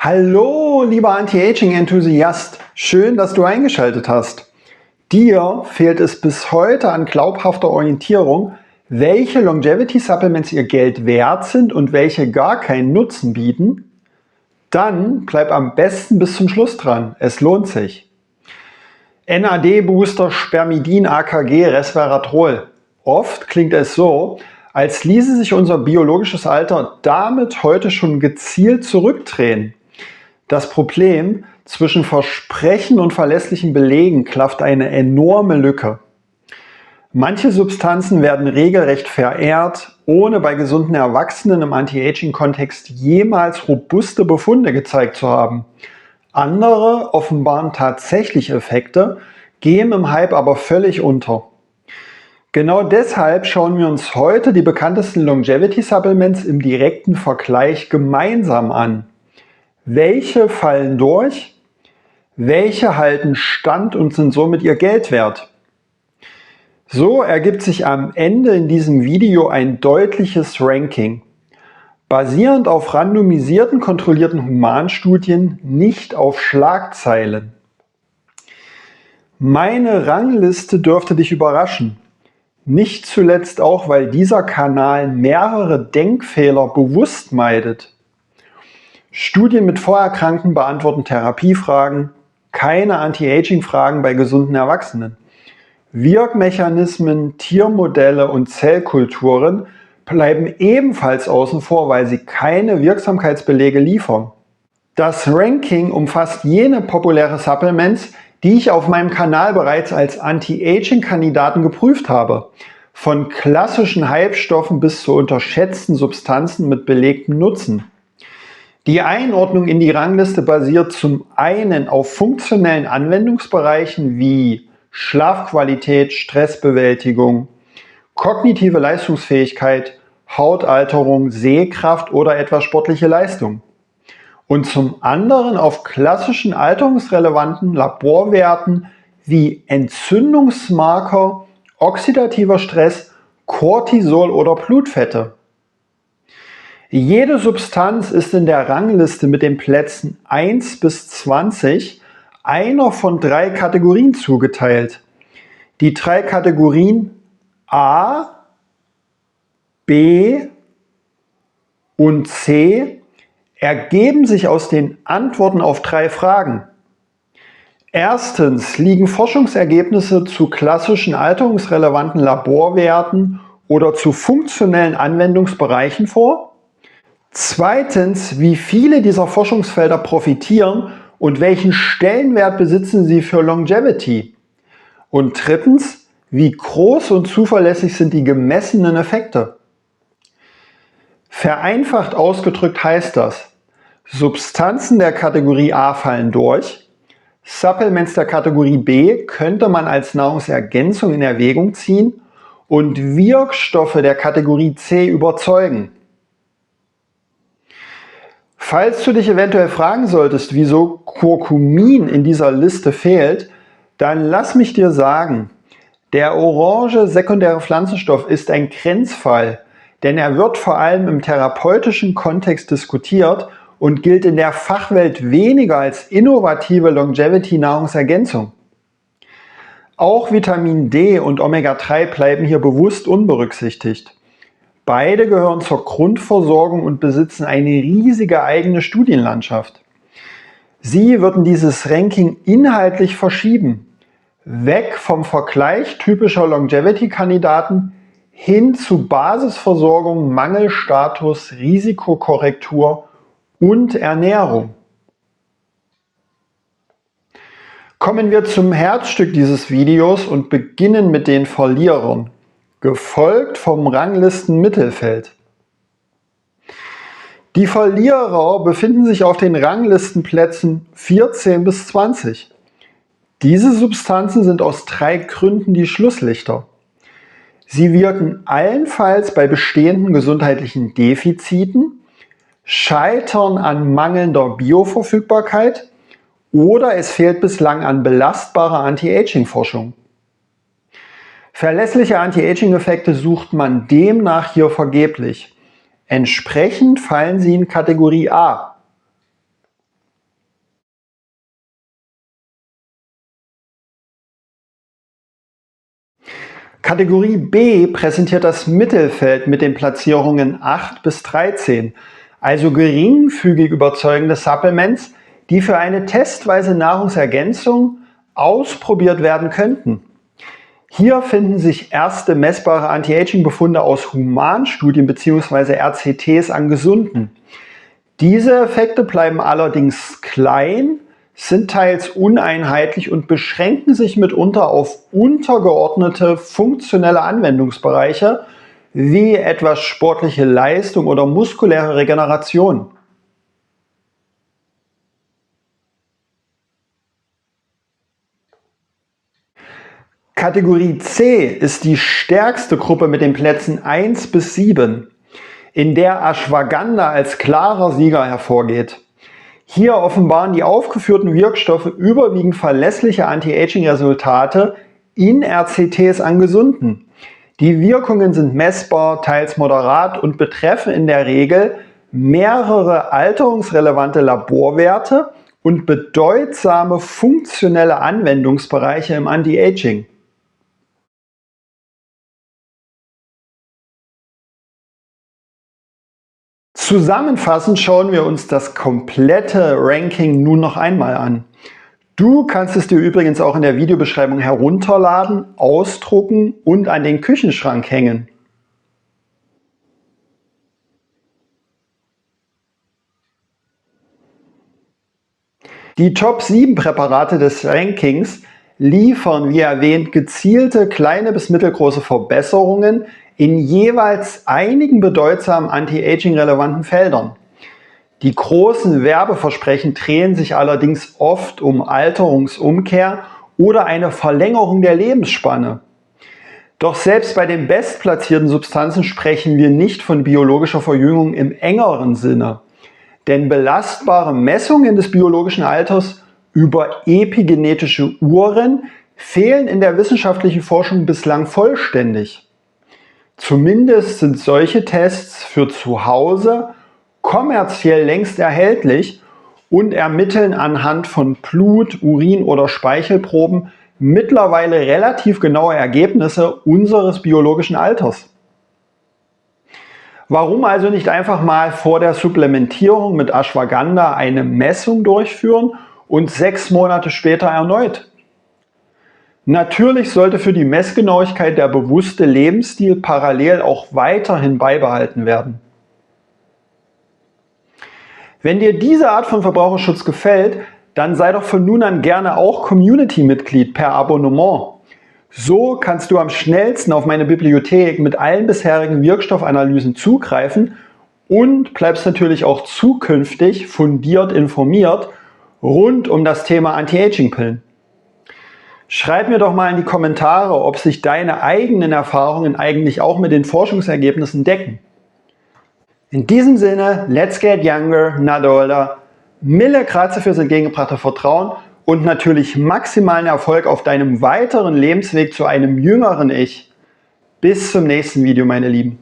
Hallo, lieber Anti-Aging-Enthusiast, schön, dass du eingeschaltet hast. Dir fehlt es bis heute an glaubhafter Orientierung, welche Longevity-Supplements ihr Geld wert sind und welche gar keinen Nutzen bieten? Dann bleib am besten bis zum Schluss dran, es lohnt sich. NAD-Booster, Spermidin, AKG, Resveratrol. Oft klingt es so, als ließe sich unser biologisches Alter damit heute schon gezielt zurückdrehen. Das Problem: zwischen Versprechen und verlässlichen Belegen klafft eine enorme Lücke. Manche Substanzen werden regelrecht verehrt, ohne bei gesunden Erwachsenen im Anti-Aging-Kontext jemals robuste Befunde gezeigt zu haben. Andere offenbaren tatsächlich Effekte, gehen im Hype aber völlig unter. Genau deshalb schauen wir uns heute die bekanntesten Longevity-Supplements im direkten Vergleich gemeinsam an. Welche fallen durch? Welche halten stand und sind somit ihr Geld wert? So ergibt sich am Ende in diesem Video ein deutliches Ranking. Basierend auf randomisierten, kontrollierten Humanstudien, nicht auf Schlagzeilen. Meine Rangliste dürfte dich überraschen. Nicht zuletzt auch, weil dieser Kanal mehrere Denkfehler bewusst meidet. Studien mit Vorerkrankten beantworten Therapiefragen, keine Anti-Aging-Fragen bei gesunden Erwachsenen. Wirkmechanismen, Tiermodelle und Zellkulturen bleiben ebenfalls außen vor, weil sie keine Wirksamkeitsbelege liefern. Das Ranking umfasst jene populäre Supplements, die ich auf meinem Kanal bereits als Anti-Aging-Kandidaten geprüft habe. Von klassischen Hype-Stoffen bis zu unterschätzten Substanzen mit belegtem Nutzen. Die Einordnung in die Rangliste basiert zum einen auf funktionellen Anwendungsbereichen wie Schlafqualität, Stressbewältigung, kognitive Leistungsfähigkeit, Hautalterung, Sehkraft oder etwa sportliche Leistung. Und zum anderen auf klassischen alterungsrelevanten Laborwerten wie Entzündungsmarker, oxidativer Stress, Cortisol oder Blutfette. Jede Substanz ist in der Rangliste mit den Plätzen 1 bis 20 einer von 3 Kategorien zugeteilt. Die 3 Kategorien A, B und C ergeben sich aus den Antworten auf 3 Fragen. Erstens, liegen Forschungsergebnisse zu klassischen alterungsrelevanten Laborwerten oder zu funktionellen Anwendungsbereichen vor? Zweitens, wie viele dieser Forschungsfelder profitieren und welchen Stellenwert besitzen sie für Longevity? Und drittens, wie groß und zuverlässig sind die gemessenen Effekte? Vereinfacht ausgedrückt heißt das: Substanzen der Kategorie A fallen durch, Supplements der Kategorie B könnte man als Nahrungsergänzung in Erwägung ziehen und Wirkstoffe der Kategorie C überzeugen. Falls du dich eventuell fragen solltest, wieso Curcumin in dieser Liste fehlt, dann lass mich dir sagen, der orange sekundäre Pflanzenstoff ist ein Grenzfall, denn er wird vor allem im therapeutischen Kontext diskutiert und gilt in der Fachwelt weniger als innovative Longevity-Nahrungsergänzung. Auch Vitamin D und Omega-3 bleiben hier bewusst unberücksichtigt. Beide gehören zur Grundversorgung und besitzen eine riesige eigene Studienlandschaft. Sie würden dieses Ranking inhaltlich verschieben, weg vom Vergleich typischer Longevity-Kandidaten hin zu Basisversorgung, Mangelstatus, Risikokorrektur und Ernährung. Kommen wir zum Herzstück dieses Videos und beginnen mit den Verlierern, gefolgt vom Ranglistenmittelfeld. Die Verlierer befinden sich auf den Ranglistenplätzen 14 bis 20. Diese Substanzen sind aus 3 Gründen die Schlusslichter. Sie wirken allenfalls bei bestehenden gesundheitlichen Defiziten, scheitern an mangelnder Bioverfügbarkeit oder es fehlt bislang an belastbarer Anti-Aging-Forschung. Verlässliche Anti-Aging-Effekte sucht man demnach hier vergeblich. Entsprechend fallen sie in Kategorie A. Kategorie B präsentiert das Mittelfeld mit den Platzierungen 8 bis 13, also geringfügig überzeugende Supplements, die für eine testweise Nahrungsergänzung ausprobiert werden könnten. Hier finden sich erste messbare Anti-Aging-Befunde aus Humanstudien bzw. RCTs an Gesunden. Diese Effekte bleiben allerdings klein, sind teils uneinheitlich und beschränken sich mitunter auf untergeordnete funktionelle Anwendungsbereiche, wie etwa sportliche Leistung oder muskuläre Regeneration. Kategorie C ist die stärkste Gruppe mit den Plätzen 1 bis 7, in der Ashwagandha als klarer Sieger hervorgeht. Hier offenbaren die aufgeführten Wirkstoffe überwiegend verlässliche Anti-Aging-Resultate in RCTs an Gesunden. Die Wirkungen sind messbar, teils moderat und betreffen in der Regel mehrere alterungsrelevante Laborwerte und bedeutsame funktionelle Anwendungsbereiche im Anti-Aging. Zusammenfassend schauen wir uns das komplette Ranking nun noch einmal an. Du kannst es dir übrigens auch in der Videobeschreibung herunterladen, ausdrucken und an den Küchenschrank hängen. Die Top 7 Präparate des Rankings liefern, wie erwähnt, gezielte kleine bis mittelgroße Verbesserungen in jeweils einigen bedeutsamen Anti-Aging-relevanten Feldern. Die großen Werbeversprechen drehen sich allerdings oft um Alterungsumkehr oder eine Verlängerung der Lebensspanne. Doch selbst bei den bestplatzierten Substanzen sprechen wir nicht von biologischer Verjüngung im engeren Sinne. Denn belastbare Messungen des biologischen Alters über epigenetische Uhren fehlen in der wissenschaftlichen Forschung bislang vollständig. Zumindest sind solche Tests für zu Hause kommerziell längst erhältlich und ermitteln anhand von Blut-, Urin- oder Speichelproben mittlerweile relativ genaue Ergebnisse unseres biologischen Alters. Warum also nicht einfach mal vor der Supplementierung mit Ashwagandha eine Messung durchführen und 6 Monate später erneut? Natürlich sollte für die Messgenauigkeit der bewusste Lebensstil parallel auch weiterhin beibehalten werden. Wenn dir diese Art von Verbraucherschutz gefällt, dann sei doch von nun an gerne auch Community-Mitglied per Abonnement. So kannst du am schnellsten auf meine Bibliothek mit allen bisherigen Wirkstoffanalysen zugreifen und bleibst natürlich auch zukünftig fundiert informiert rund um das Thema Anti-Aging-Pillen. Schreib mir doch mal in die Kommentare, ob sich deine eigenen Erfahrungen eigentlich auch mit den Forschungsergebnissen decken. In diesem Sinne, let's get younger, not older. Mille grazie fürs entgegengebrachte Vertrauen und natürlich maximalen Erfolg auf deinem weiteren Lebensweg zu einem jüngeren Ich. Bis zum nächsten Video, meine Lieben.